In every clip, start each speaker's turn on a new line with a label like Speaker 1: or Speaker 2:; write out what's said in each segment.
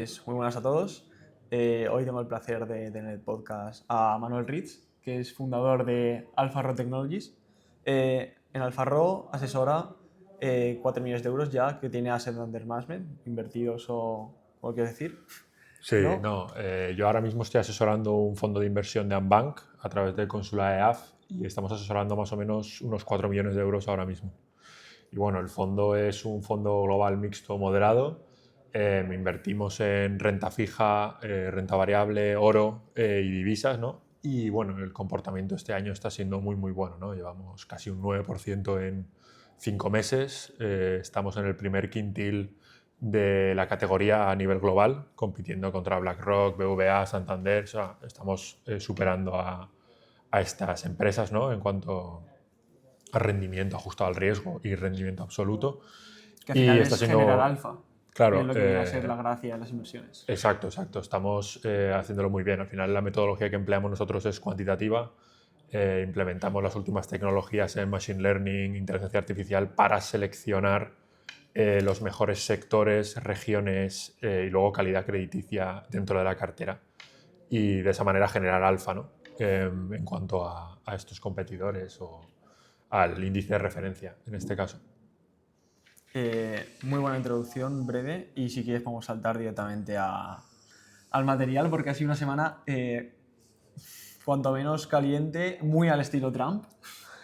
Speaker 1: Muy buenas a todos. Hoy tengo el placer de tener el podcast a Manuel Ritz, que es fundador de AlphaRo Technologies. En AlphaRo asesora 4 millones de euros ya que tiene Asset Under Management, invertidos o como quieres decir.
Speaker 2: Sí,
Speaker 1: ¿No?
Speaker 2: no, yo ahora mismo estoy asesorando un fondo de inversión de Ambank a través del Consulado EAF y estamos asesorando más o menos unos 4 millones de euros ahora mismo. Y bueno, el fondo es un fondo global mixto moderado. Invertimos en renta fija, renta variable, oro y divisas, ¿no? Y bueno, el comportamiento este año está siendo muy bueno, ¿no? Llevamos casi un 9% en 5 meses. Estamos en el primer quintil de la categoría a nivel global, compitiendo contra BlackRock, BVA, Santander. O sea, estamos superando a estas empresas, ¿no? En cuanto a rendimiento ajustado al riesgo y rendimiento absoluto.
Speaker 1: Que al
Speaker 2: Y
Speaker 1: final
Speaker 2: está
Speaker 1: es generar
Speaker 2: siendo,
Speaker 1: alfa, que es
Speaker 2: claro,
Speaker 1: lo que viene a ser la gracia de las inversiones.
Speaker 2: exacto. Estamos haciéndolo muy bien. Al final la metodología que empleamos nosotros es cuantitativa. Implementamos las últimas tecnologías en Machine Learning, inteligencia artificial para seleccionar los mejores sectores, regiones y luego calidad crediticia dentro de la cartera. Y de esa manera generar alfa, ¿no? En cuanto a estos competidores o al índice de referencia, en este caso.
Speaker 1: Muy buena introducción, breve, y si quieres podemos saltar directamente al material, porque ha sido una semana cuanto menos caliente, muy al estilo Trump,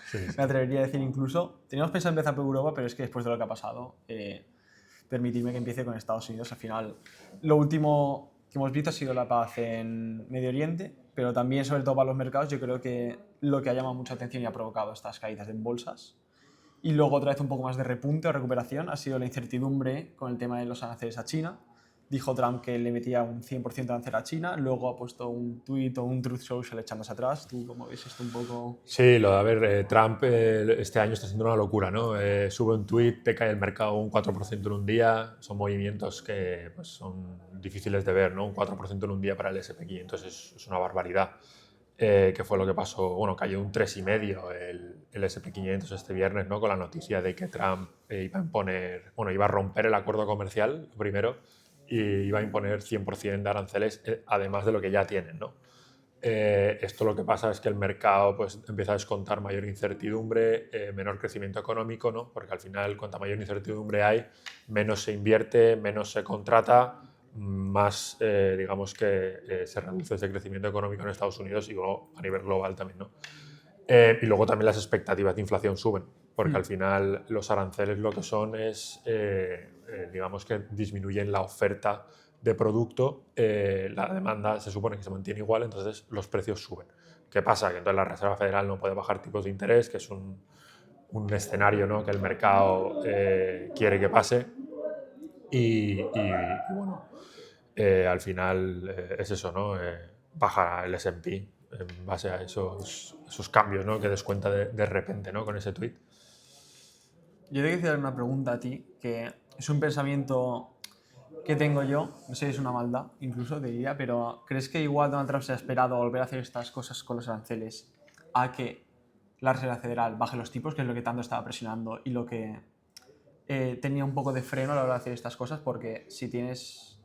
Speaker 2: Sí,
Speaker 1: me
Speaker 2: sí.
Speaker 1: atrevería a decir incluso. Teníamos pensado empezar por Europa, pero es que después de lo que ha pasado, permitidme que empiece con Estados Unidos. Al final, lo último que hemos visto ha sido la paz en Medio Oriente, pero también, sobre todo para los mercados, yo creo que lo que ha llamado mucha atención y ha provocado estas caídas en bolsas y luego otra vez un poco más de repunte o recuperación ha sido la incertidumbre con el tema de los aranceles a China. Dijo Trump que le metía un 100% de arancel a China, luego ha puesto un tweet o un Truth Social echándose atrás. ¿Tú cómo ves esto un poco?
Speaker 2: Sí, lo de haber, Trump este año está siendo una locura, ¿no? Sube un tuit, te cae el mercado un 4% en un día, son movimientos que pues, son difíciles de ver, ¿no? Un 4% en un día para el S&P 500 es una barbaridad. ¿Qué fue lo que pasó? Bueno, cayó un 3,5 el S&P 500 este viernes, ¿no? Con la noticia de que Trump iba a imponer, bueno, iba a romper el acuerdo comercial, lo primero, y iba a imponer 100% de aranceles, además de lo que ya tienen, ¿no? Esto lo que pasa es que el mercado pues, empieza a descontar mayor incertidumbre, menor crecimiento económico, ¿no? Porque al final, cuanta mayor incertidumbre hay, menos se invierte, menos se contrata, más, digamos que se reduce ese crecimiento económico en Estados Unidos y luego a nivel global también, ¿no? Y luego también las expectativas de inflación suben, porque al final los aranceles lo que son es, digamos que disminuyen la oferta de producto, la demanda se supone que se mantiene igual, entonces los precios suben. ¿Qué pasa? Que entonces la Reserva Federal no puede bajar tipos de interés, que es un escenario, ¿no? Que el mercado quiere que pase y bueno, al final es eso, ¿no? Baja el S&P en base a esos cambios, ¿no? Que descuenta de repente, ¿no? Con ese tweet.
Speaker 1: Yo te quería hacer una pregunta a ti, que es un pensamiento que tengo yo, no sé si es una maldad, incluso te diría, pero ¿crees que igual Donald Trump se ha esperado volver a hacer estas cosas con los aranceles a que la Reserva Federal baje los tipos, que es lo que tanto estaba presionando y lo que tenía un poco de freno a la hora de hacer estas cosas? Porque si tienes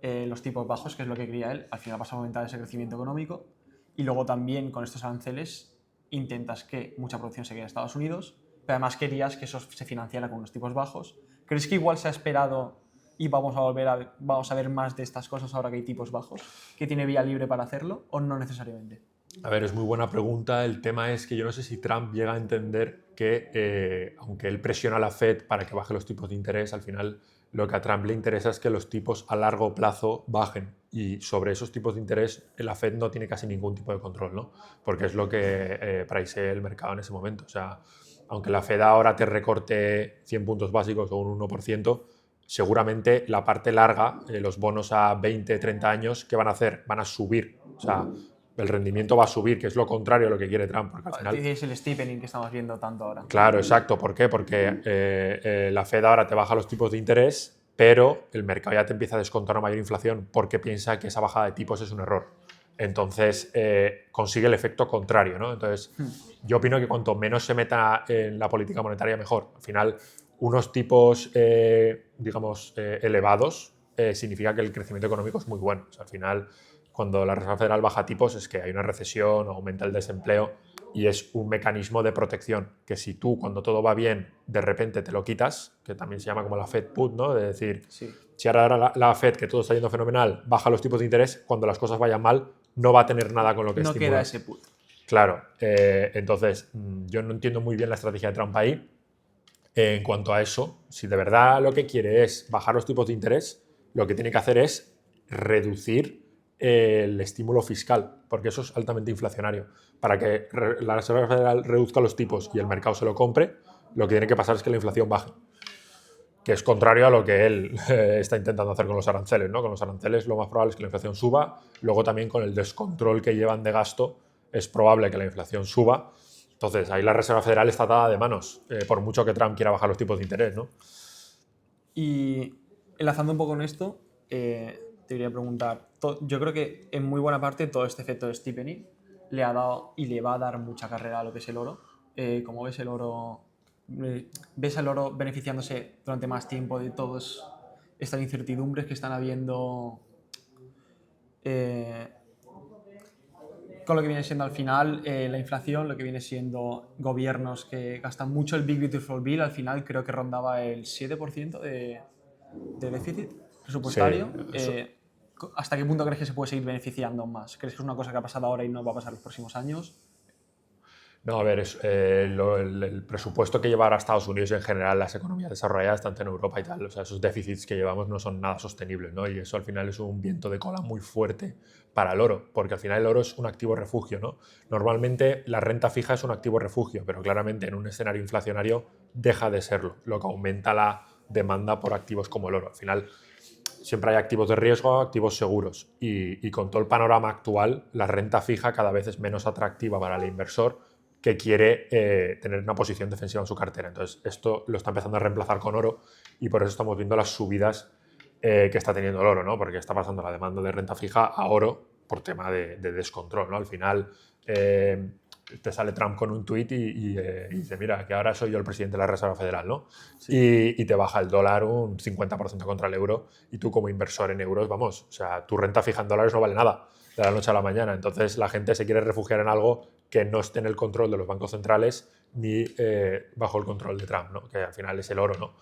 Speaker 1: los tipos bajos, que es lo que quería él, al final vas a aumentar ese crecimiento económico y luego también con estos aranceles intentas que mucha producción se quede en Estados Unidos, pero además querías que eso se financiara con unos tipos bajos. ¿Crees que igual se ha esperado y vamos a ver más de estas cosas ahora que hay tipos bajos? ¿Que tiene vía libre para hacerlo o no necesariamente?
Speaker 2: A ver, es muy buena pregunta. El tema es que yo no sé si Trump llega a entender que, aunque él presiona a la Fed para que baje los tipos de interés, al final lo que a Trump le interesa es que los tipos a largo plazo bajen. Y sobre esos tipos de interés, la Fed no tiene casi ningún tipo de control, ¿no? Porque es lo que pricea el mercado en ese momento. O sea, aunque la Fed ahora te recorte 100 puntos básicos o un 1%, seguramente la parte larga, los bonos a 20, 30 años, ¿qué van a hacer? Van a subir. O sea, el rendimiento va a subir, que es lo contrario a lo que quiere Trump, porque al final...
Speaker 1: Es el steepening que estamos viendo tanto ahora.
Speaker 2: Claro, exacto. ¿Por qué? Porque la Fed ahora te baja los tipos de interés, pero el mercado ya te empieza a descontar una mayor inflación porque piensa que esa bajada de tipos es un error. Entonces consigue el efecto contrario, ¿no? Entonces yo opino que cuanto menos se meta en la política monetaria, mejor. Al final, unos tipos, digamos, elevados significa que el crecimiento económico es muy bueno. O sea, al final, cuando la Reserva Federal baja tipos es que hay una recesión o aumenta el desempleo y es un mecanismo de protección que si tú, cuando todo va bien, de repente te lo quitas, que también se llama como la Fed Put, ¿no? De decir,
Speaker 1: Sí.
Speaker 2: si ahora la Fed, que todo está yendo fenomenal, baja los tipos de interés, cuando las cosas vayan mal, no va a tener nada con lo que
Speaker 1: No
Speaker 2: estimular.
Speaker 1: queda ese put.
Speaker 2: Claro, entonces yo no entiendo muy bien la estrategia de Trump ahí. En cuanto a eso, si de verdad lo que quiere es bajar los tipos de interés, lo que tiene que hacer es reducir el estímulo fiscal, porque eso es altamente inflacionario. Para que la Reserva Federal reduzca los tipos y el mercado se lo compre, lo que tiene que pasar es que la inflación baje, que es contrario a lo que él está intentando hacer con los aranceles, ¿no? Con los aranceles lo más probable es que la inflación suba, luego también con el descontrol que llevan de gasto es probable que la inflación suba. Entonces, ahí la Reserva Federal está atada de manos, por mucho que Trump quiera bajar los tipos de interés, ¿no?
Speaker 1: Y enlazando un poco con esto, te quería preguntar, yo creo que en muy buena parte todo este efecto de steepening le ha dado y le va a dar mucha carrera a lo que es el oro. ¿Cómo ves el oro? ¿Ves al oro beneficiándose durante más tiempo de todas estas incertidumbres que están habiendo con lo que viene siendo al final la inflación, lo que viene siendo gobiernos que gastan mucho? El Big Beautiful Bill al final creo que rondaba el 7% de déficit presupuestario.
Speaker 2: Sí,
Speaker 1: ¿Hasta qué punto crees que se puede seguir beneficiando más? ¿Crees que es una cosa que ha pasado ahora y no va a pasar en los próximos años?
Speaker 2: no, a ver, el presupuesto que lleva ahora Estados Unidos y en general las economías desarrolladas, tanto en Europa y tal, o sea, esos déficits que llevamos no son nada sostenibles, ¿no? Y eso al final es un viento de cola muy fuerte para el oro, porque al final el oro es un activo refugio, ¿no? Normalmente la renta fija es un activo refugio, pero claramente en un escenario inflacionario deja de serlo, lo que aumenta la demanda por activos como el oro. Al final siempre hay activos de riesgo, activos seguros, y con todo el panorama actual, la renta fija cada vez es menos atractiva para el inversor que quiere tener una posición defensiva en su cartera. Entonces, esto lo está empezando a reemplazar con oro y por eso estamos viendo las subidas que está teniendo el oro, ¿no? Porque está pasando la demanda de renta fija a oro por tema de descontrol, ¿no? Al final te sale Trump con un tuit y dice, mira, que ahora soy yo el presidente de la Reserva Federal, ¿no?
Speaker 1: Sí.
Speaker 2: Y te baja el dólar un 50% contra el euro y tú como inversor en euros, vamos, o sea, tu renta fija en dólares no vale nada de la noche a la mañana. Entonces la gente se quiere refugiar en algo que no esté en el control de los bancos centrales ni bajo el control de Trump, ¿no? Que al final es el oro, ¿no?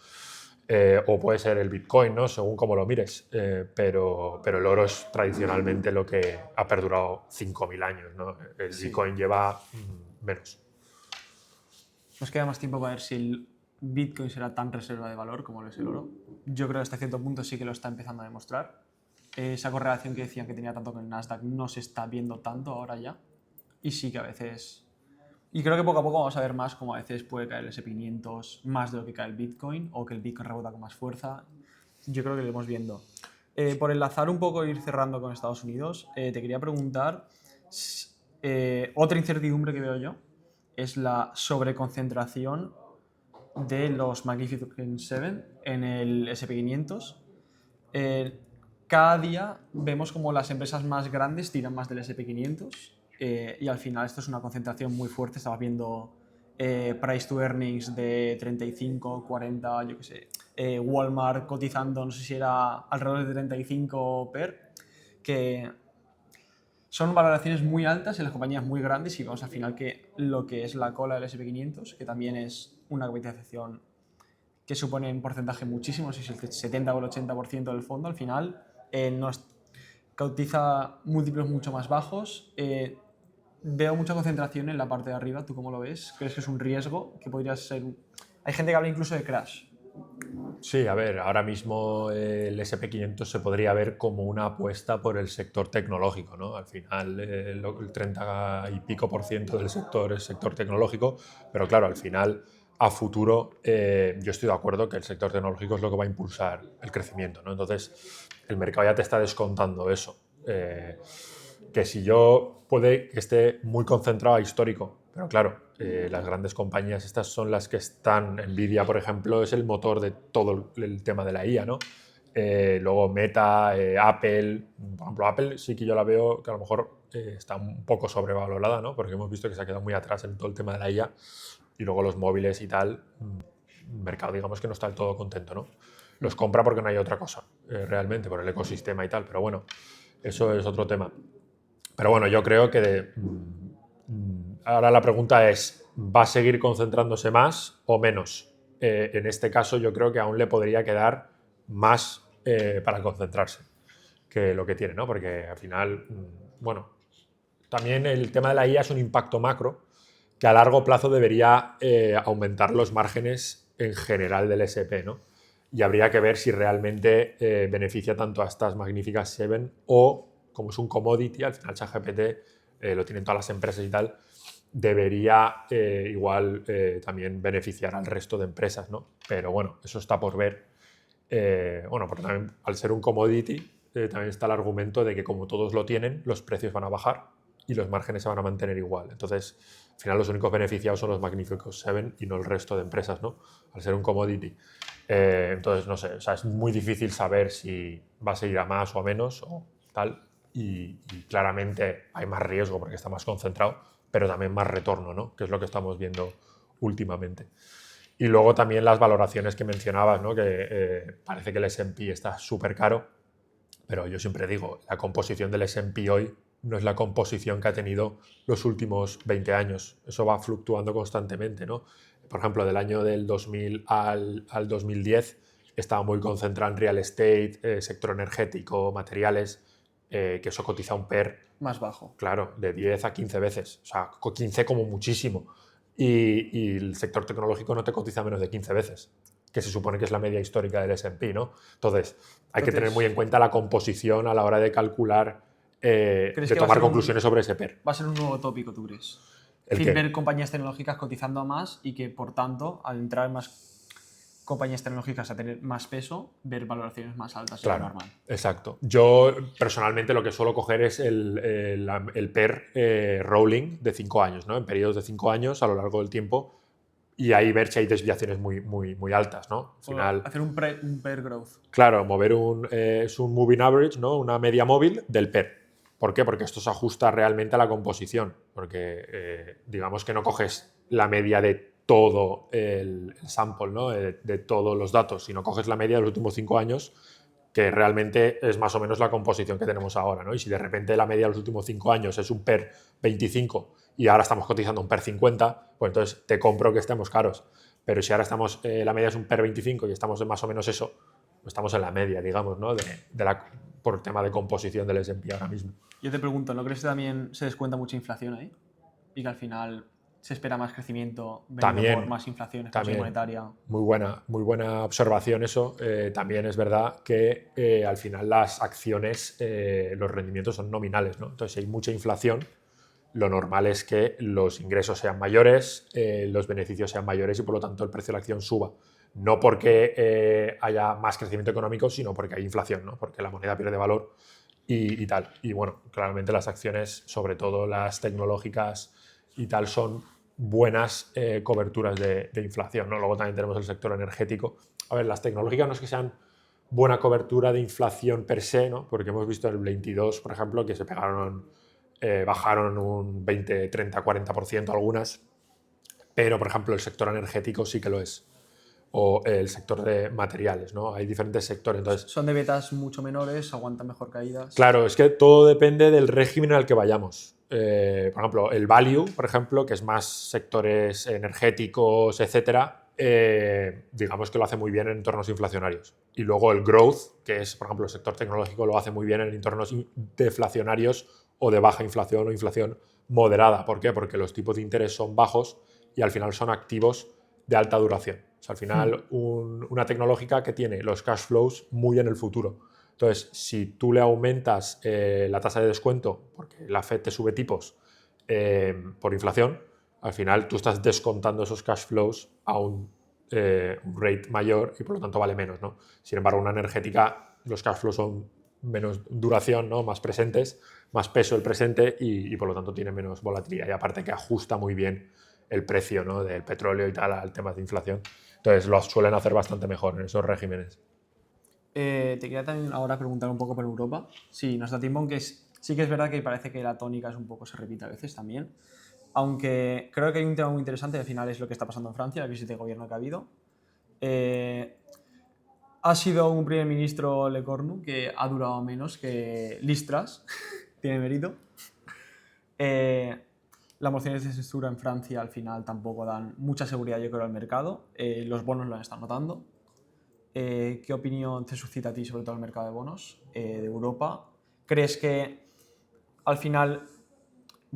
Speaker 2: O puede ser el Bitcoin, ¿no? Según como lo mires, pero el oro es tradicionalmente lo que ha perdurado 5.000 años, ¿no? El
Speaker 1: Sí.
Speaker 2: Bitcoin lleva menos.
Speaker 1: Nos queda más tiempo para ver si el Bitcoin será tan reserva de valor como lo es el oro. Yo creo que hasta cierto punto sí que lo está empezando a demostrar. Esa correlación que decían que tenía tanto con el Nasdaq no se está viendo tanto ahora ya. Y sí que a veces... Y creo que poco a poco vamos a ver más cómo a veces puede caer el S&P500 más de lo que cae el Bitcoin, o que el Bitcoin rebota con más fuerza. Yo creo que lo iremos viendo. Por enlazar un poco e ir cerrando con Estados Unidos, te quería preguntar, otra incertidumbre que veo yo es la sobreconcentración de los Magnificent Seven en el S&P 500. Cada día vemos como las empresas más grandes tiran más del S&P 500 y al final esto es una concentración muy fuerte. Estaba viendo price to earnings de 35, 40, yo qué sé, Walmart cotizando, no sé si era alrededor de 35 PER, que son valoraciones muy altas en las compañías muy grandes, y vemos al final que lo que es la cola del S&P 500, que también es una capitalización que supone un porcentaje muchísimo, no sé si es el 70 o el 80% del fondo, al final nos cotiza múltiplos mucho más bajos. Veo mucha concentración en la parte de arriba. ¿Tú cómo lo ves? ¿Crees que es un riesgo? Que podría ser... Hay gente que habla incluso de crash.
Speaker 2: Sí, a ver, ahora mismo el SP 500 se podría ver como una apuesta por el sector tecnológico, ¿no? Al final el 30 y pico por ciento del sector es sector tecnológico, pero claro, al final a futuro yo estoy de acuerdo que el sector tecnológico es lo que va a impulsar el crecimiento, ¿no? Entonces el mercado ya te está descontando eso. Que si yo puede que esté muy concentrado a histórico, pero claro, las grandes compañías estas son las que están, Nvidia por ejemplo es el motor de todo el tema de la IA, ¿no? Luego Meta, Apple, por ejemplo Apple sí que yo la veo que a lo mejor está un poco sobrevalorada, ¿no? Porque hemos visto que se ha quedado muy atrás en todo el tema de la IA y luego los móviles y tal, el mercado digamos que no está del todo contento, ¿no? Los compra porque no hay otra cosa. realmente, por el ecosistema y tal, pero bueno, eso es otro tema. Pero bueno, yo creo que ahora la pregunta es, ¿va a seguir concentrándose más o menos? En este caso yo creo que aún le podría quedar más para concentrarse que lo que tiene, ¿no? Porque al final, bueno, también el tema de la IA es un impacto macro que a largo plazo debería aumentar los márgenes en general del SP, ¿no? Y habría que ver si realmente beneficia tanto a estas magníficas 7 o, como es un commodity, al final ChatGPT lo tienen todas las empresas y tal, debería igual también beneficiar al resto de empresas, ¿no? Pero bueno, eso está por ver. Bueno, porque también al ser un commodity también está el argumento de que como todos lo tienen, los precios van a bajar y los márgenes se van a mantener igual. Entonces, al final los únicos beneficiados son los magníficos 7 y no el resto de empresas, ¿no? Al ser un commodity. Entonces, no sé, o sea, es muy difícil saber si va a seguir a más o a menos o tal. Y claramente hay más riesgo porque está más concentrado, pero también más retorno, ¿no? Que es lo que estamos viendo últimamente. Y luego también las valoraciones que mencionabas, ¿no? Que parece que el S&P está súper caro, pero yo siempre digo, la composición del S&P hoy no es la composición que ha tenido los últimos 20 años. Eso va fluctuando constantemente, ¿no? Por ejemplo, del año del 2000 al 2010 estaba muy concentrado en real estate, sector energético, materiales, que eso cotiza un PER
Speaker 1: Más bajo.
Speaker 2: claro, de 10 a 15 veces, o sea, 15 como muchísimo. Y el sector tecnológico no te cotiza menos de 15 veces, que se supone que es la media histórica del S&P, ¿no? Entonces, hay que tener muy en cuenta la composición a la hora de calcular, de
Speaker 1: ¿Crees que va a
Speaker 2: tomar
Speaker 1: ser
Speaker 2: conclusiones sobre ese PER.
Speaker 1: va a ser un nuevo tópico, tú crees?
Speaker 2: ¿El
Speaker 1: Es
Speaker 2: qué?
Speaker 1: decir, ver compañías tecnológicas cotizando a más y que, por tanto, al entrar más compañías tecnológicas a tener más peso, ver valoraciones más altas, es lo
Speaker 2: Claro,
Speaker 1: normal.
Speaker 2: exacto. Yo personalmente lo que suelo coger es el PER rolling de 5 años, ¿no? En periodos de 5 años a lo largo del tiempo y ahí ver si hay desviaciones muy altas, ¿no? Al final,
Speaker 1: Hacer un pair growth.
Speaker 2: claro, mover es un moving average, ¿no? Una media móvil del PER. ¿Por qué? Porque esto se ajusta realmente a la composición. Porque digamos que no coges la media de todo el sample, ¿no? De todos los datos, sino coges la media de los últimos 5 años, que realmente es más o menos la composición que tenemos ahora, ¿no? Y si de repente la media de los últimos 5 años es un PER 25 y ahora estamos cotizando un PER 50, pues entonces te compro que estemos caros. Pero si ahora estamos, la media es un PER 25 y estamos en más o menos eso, estamos en la media, digamos, ¿no? Por tema de composición del S&P ahora mismo.
Speaker 1: Yo te pregunto, ¿no crees que también se descuenta mucha inflación ahí? Y que al final se espera más crecimiento venido por más inflación, expansión monetaria.
Speaker 2: Muy buena observación eso. También es verdad que al final las acciones, los rendimientos son nominales, ¿no? Entonces, si hay mucha inflación, lo normal es que los ingresos sean mayores, los beneficios sean mayores y por lo tanto el precio de la acción suba. No porque haya más crecimiento económico, sino porque hay inflación, ¿no? Porque la moneda pierde valor y tal. Y bueno, claramente las acciones, sobre todo las tecnológicas y tal, son buenas coberturas de inflación, ¿no? Luego también tenemos el sector energético. A ver, las tecnológicas no es que sean buena cobertura de inflación per se, ¿no? Porque hemos visto en el 22, por ejemplo, que se pegaron, bajaron un 20, 30, 40% algunas, pero por ejemplo el sector energético sí que lo es, o el sector de materiales, ¿no? Hay diferentes sectores, entonces
Speaker 1: Son de betas mucho menores, aguantan mejor caídas.
Speaker 2: claro, es que todo depende del régimen al que vayamos. Por ejemplo, el value, por ejemplo, que es más sectores energéticos, etcétera, digamos que lo hace muy bien en entornos inflacionarios. Y luego el growth, que es, por ejemplo, el sector tecnológico, lo hace muy bien en entornos deflacionarios o de baja inflación o inflación moderada. ¿Por qué? Porque los tipos de interés son bajos y al final son activos de alta duración. O sea, al final, una tecnológica que tiene los cash flows muy en el futuro. Entonces, si tú le aumentas la tasa de descuento, porque la Fed te sube tipos por inflación, al final tú estás descontando esos cash flows a un rate mayor y por lo tanto vale menos, ¿no? Sin embargo, una energética, los cash flows son menos duración, ¿no? Más presentes, más peso el presente y por lo tanto tiene menos volatilidad. Y aparte que ajusta muy bien el precio, ¿no? Del petróleo y tal al tema de inflación. Entonces lo suelen hacer bastante mejor en esos regímenes.
Speaker 1: Te quería también ahora preguntar un poco por Europa. Sí, nos da tiempo, aunque sí que es verdad que parece que la tónica es un poco, se repite a veces también. Aunque creo que hay un tema muy interesante, al final es lo que está pasando en Francia, la crisis de gobierno que ha habido. Ha sido un primer ministro Lecornu que ha durado menos que Listras, tiene mérito. Las mociones de censura en Francia al final tampoco dan mucha seguridad, yo creo, al mercado. Los bonos lo han estado notando. ¿Qué opinión te suscita a ti sobre todo el mercado de bonos de Europa? ¿Crees que al final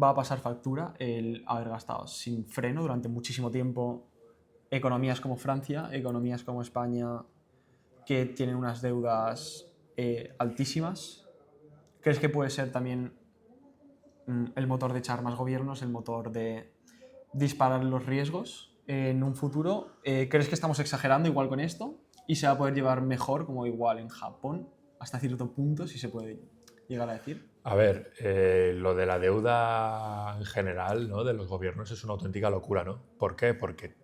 Speaker 1: va a pasar factura el haber gastado sin freno durante muchísimo tiempo economías como Francia, economías como España, que tienen unas deudas altísimas? ¿Crees que puede ser también el motor de echar más gobiernos, el motor de disparar los riesgos en un futuro? ¿Crees que estamos exagerando igual con esto y se va a poder llevar mejor, como igual en Japón, hasta cierto punto, si se puede llegar a decir?
Speaker 2: A ver, lo de la deuda en general, ¿no?, de los gobiernos es una auténtica locura, ¿no? ¿Por qué? Porque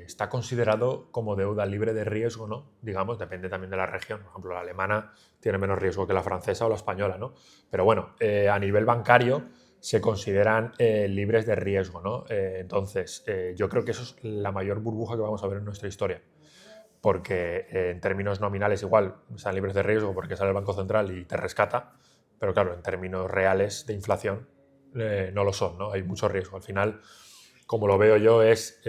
Speaker 2: está considerado como deuda libre de riesgo, ¿no? Digamos, depende también de la región. Por ejemplo, la alemana tiene menos riesgo que la francesa o la española, ¿no? Pero bueno, a nivel bancario se consideran libres de riesgo, ¿no? Entonces, yo creo que eso es la mayor burbuja que vamos a ver en nuestra historia. Porque en términos nominales igual sean libres de riesgo porque sale el Banco Central y te rescata, pero claro, en términos reales de inflación no lo son, ¿no? Hay mucho riesgo. Al final, como lo veo yo, es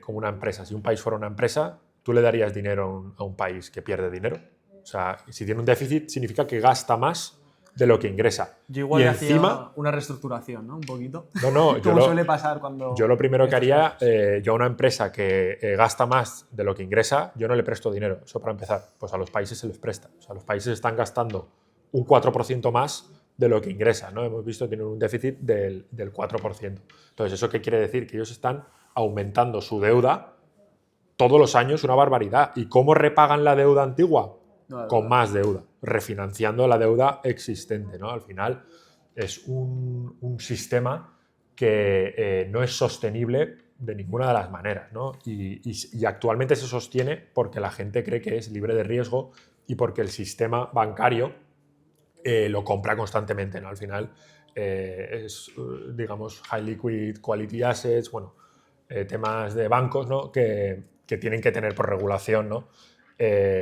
Speaker 2: como una empresa. Si un país fuera una empresa, ¿tú le darías dinero a un país que pierde dinero? O sea, si tiene un déficit, significa que gasta más de lo que ingresa.
Speaker 1: Yo igual
Speaker 2: Y
Speaker 1: le
Speaker 2: encima,
Speaker 1: hacía una reestructuración, ¿no? Un poquito.
Speaker 2: no,
Speaker 1: Como suele pasar
Speaker 2: yo
Speaker 1: cuando
Speaker 2: lo primero que
Speaker 1: estas
Speaker 2: haría,
Speaker 1: cosas.
Speaker 2: yo a una empresa que gasta más de lo que ingresa, yo no le presto dinero. Eso para empezar. Pues a los países se les presta. O sea, los países están gastando un 4% más de lo que ingresa, ¿no? Hemos visto que tienen un déficit del 4%. Entonces, ¿eso qué quiere decir? Que ellos están aumentando su deuda todos los años, una barbaridad. ¿Y cómo repagan la deuda antigua?
Speaker 1: No,
Speaker 2: Con más deuda, refinanciando la deuda existente, ¿no? Al final es un sistema que no es sostenible de ninguna de las maneras, ¿no? Y actualmente se sostiene porque la gente cree que es libre de riesgo y porque el sistema bancario lo compra constantemente, ¿no? Al final es, digamos, high liquid quality assets, bueno, temas de bancos, ¿no?, que tienen que tener por regulación, ¿no?,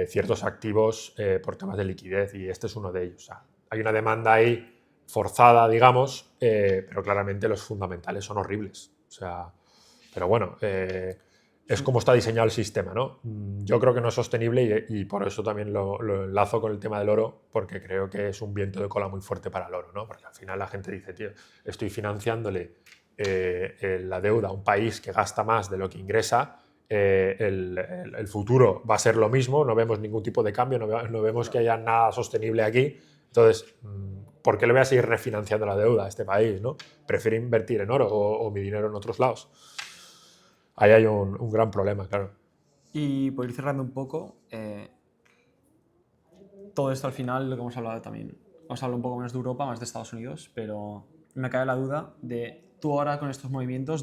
Speaker 2: ciertos activos por temas de liquidez, y este es uno de ellos. O sea, hay una demanda ahí forzada, digamos, pero claramente los fundamentales son horribles. O sea, pero bueno, es como está diseñado el sistema, ¿no? Yo creo que no es sostenible y por eso también lo enlazo con el tema del oro, porque creo que es un viento de cola muy fuerte para el oro, ¿no? Porque al final la gente dice, tío, estoy financiándole la deuda a un país que gasta más de lo que ingresa, el futuro va a ser lo mismo, no vemos ningún tipo de cambio, no vemos que haya nada sostenible aquí. Entonces, ¿por qué le voy a seguir refinanciando la deuda a este país, ¿no? Prefiero invertir en oro o mi dinero en otros lados. Ahí hay un gran problema, claro.
Speaker 1: Y por ir cerrando un poco, todo esto al final, lo que hemos hablado también, vamos a hablar un poco menos de Europa, más de Estados Unidos, pero me cae la duda de tú ahora con estos movimientos,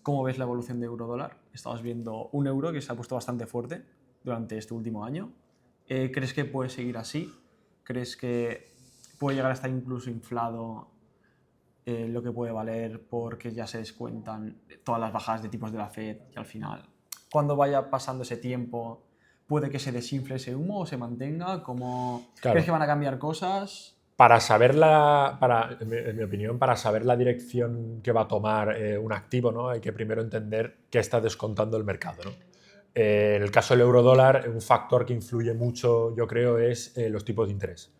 Speaker 1: ¿cómo ves la evolución de euro-dólar? Estamos viendo un euro que se ha puesto bastante fuerte durante este último año. ¿Crees que puede seguir así? ¿Crees que puede llegar a estar incluso inflado lo que puede valer porque ya se descuentan todas las bajadas de tipos de la Fed y al final, cuando vaya pasando ese tiempo, puede que se desinfle ese humo o se mantenga?
Speaker 2: Claro.
Speaker 1: ¿Crees que van a cambiar cosas?
Speaker 2: Para saber en mi opinión, para saber la dirección que va a tomar un activo, ¿no?, hay que primero entender qué está descontando el mercado, ¿no? En el caso del eurodólar, un factor que influye mucho, yo creo, es los tipos de interés.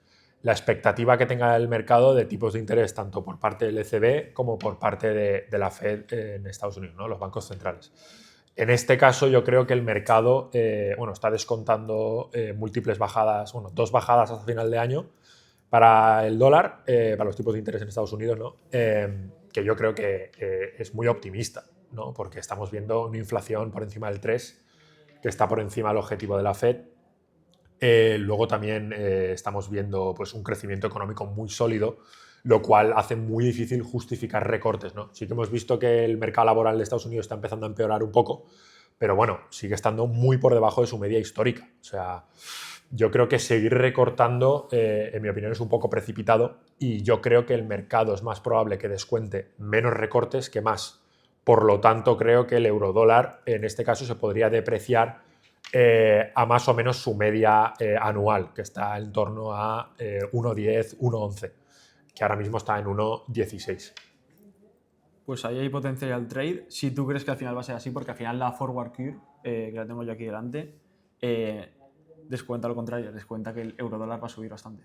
Speaker 2: La expectativa que tenga el mercado de tipos de interés, tanto por parte del ECB como por parte de la Fed en Estados Unidos, ¿no?, los bancos centrales. En este caso, yo creo que el mercado está descontando múltiples bajadas, dos bajadas hasta final de año para el dólar, para los tipos de interés en Estados Unidos, ¿no? Que yo creo que es muy optimista, ¿no?, porque estamos viendo una inflación por encima del 3, que está por encima del objetivo de la Fed. Luego también estamos viendo, pues, un crecimiento económico muy sólido, lo cual hace muy difícil justificar recortes, ¿no? Sí que hemos visto que el mercado laboral de Estados Unidos está empezando a empeorar un poco, pero bueno, sigue estando muy por debajo de su media histórica. O sea, yo creo que seguir recortando, en mi opinión, es un poco precipitado, y yo creo que el mercado es más probable que descuente menos recortes que más. Por lo tanto, creo que el eurodólar en este caso se podría depreciar a más o menos su media anual, que está en torno a 1,10, 1,11, que ahora mismo está en 1,16.
Speaker 1: Pues ahí hay potencial al trade. Si tú crees que al final va a ser así, porque al final la forward curve, que la tengo yo aquí delante, descuenta lo contrario, descuenta que el eurodólar va a subir bastante.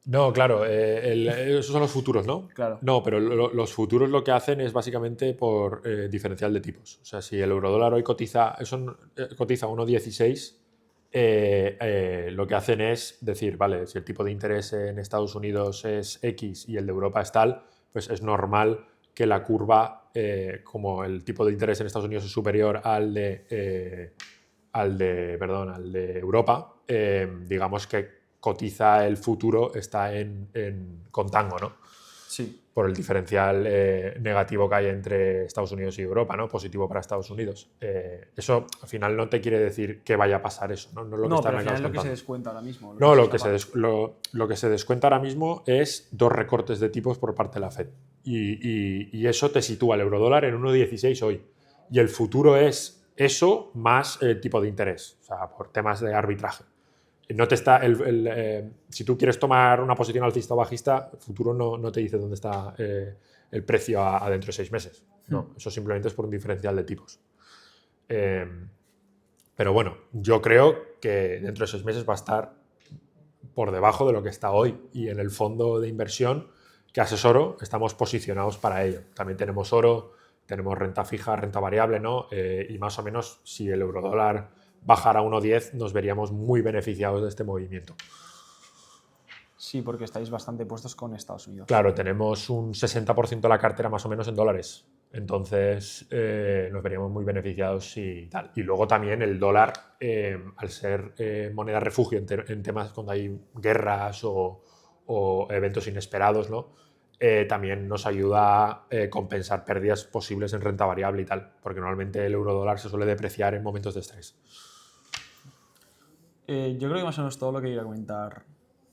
Speaker 2: No, claro, esos son los futuros, ¿no?
Speaker 1: Claro.
Speaker 2: No, pero los futuros lo que hacen es básicamente por diferencial de tipos. O sea, si el eurodólar hoy cotiza 1,16, lo que hacen es decir, vale, si el tipo de interés en Estados Unidos es X y el de Europa es tal, pues es normal que la curva, como el tipo de interés en Estados Unidos es superior al de Europa, digamos que cotiza el futuro está en contango, ¿no?
Speaker 1: Sí.
Speaker 2: Por el diferencial negativo que hay entre Estados Unidos y Europa, ¿no? Positivo para Estados Unidos. Eso al final no te quiere decir que vaya a pasar eso, ¿no? No es lo que
Speaker 1: No,
Speaker 2: está
Speaker 1: pero
Speaker 2: el
Speaker 1: al
Speaker 2: mercado
Speaker 1: final es lo que se
Speaker 2: contando.
Speaker 1: descuenta ahora mismo.
Speaker 2: No, lo que se descuenta ahora mismo es 2 recortes de tipos por parte de la Fed. Y eso te sitúa el eurodólar en 1,16 hoy. Y el futuro es eso más el tipo de interés, o sea, por temas de arbitraje. No te está si tú quieres tomar una posición alcista o bajista, el futuro no te dice dónde está el precio a dentro de 6 meses. No, eso simplemente es por un diferencial de tipos. Pero bueno, yo creo que dentro de 6 meses va a estar por debajo de lo que está hoy. Y en el fondo de inversión que asesoro estamos posicionados para ello. También tenemos oro, tenemos renta fija, renta variable, ¿no? Y más o menos si el eurodólar bajara a 1,10 nos veríamos muy beneficiados de este movimiento.
Speaker 1: Sí, porque estáis bastante puestos con Estados Unidos.
Speaker 2: Claro, tenemos un 60% de la cartera más o menos en dólares. Entonces nos veríamos muy beneficiados y tal. Y luego también el dólar, al ser moneda refugio en temas cuando hay guerras o eventos inesperados, ¿no? También nos ayuda a compensar pérdidas posibles en renta variable y tal. Porque normalmente el euro-dólar se suele depreciar en momentos de estrés.
Speaker 1: Yo creo que más o menos todo lo que iba a comentar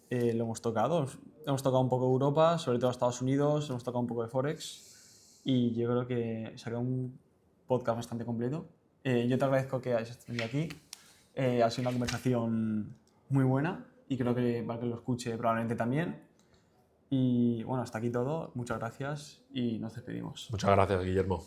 Speaker 1: lo hemos tocado. Hemos tocado un poco Europa, sobre todo Estados Unidos, hemos tocado un poco de Forex y yo creo que será un podcast bastante completo. Yo te agradezco que hayas estado aquí. Ha sido una conversación muy buena y creo que para que lo escuche probablemente también. Y bueno, hasta aquí todo. Muchas gracias y nos despedimos.
Speaker 2: Muchas gracias, Guillermo.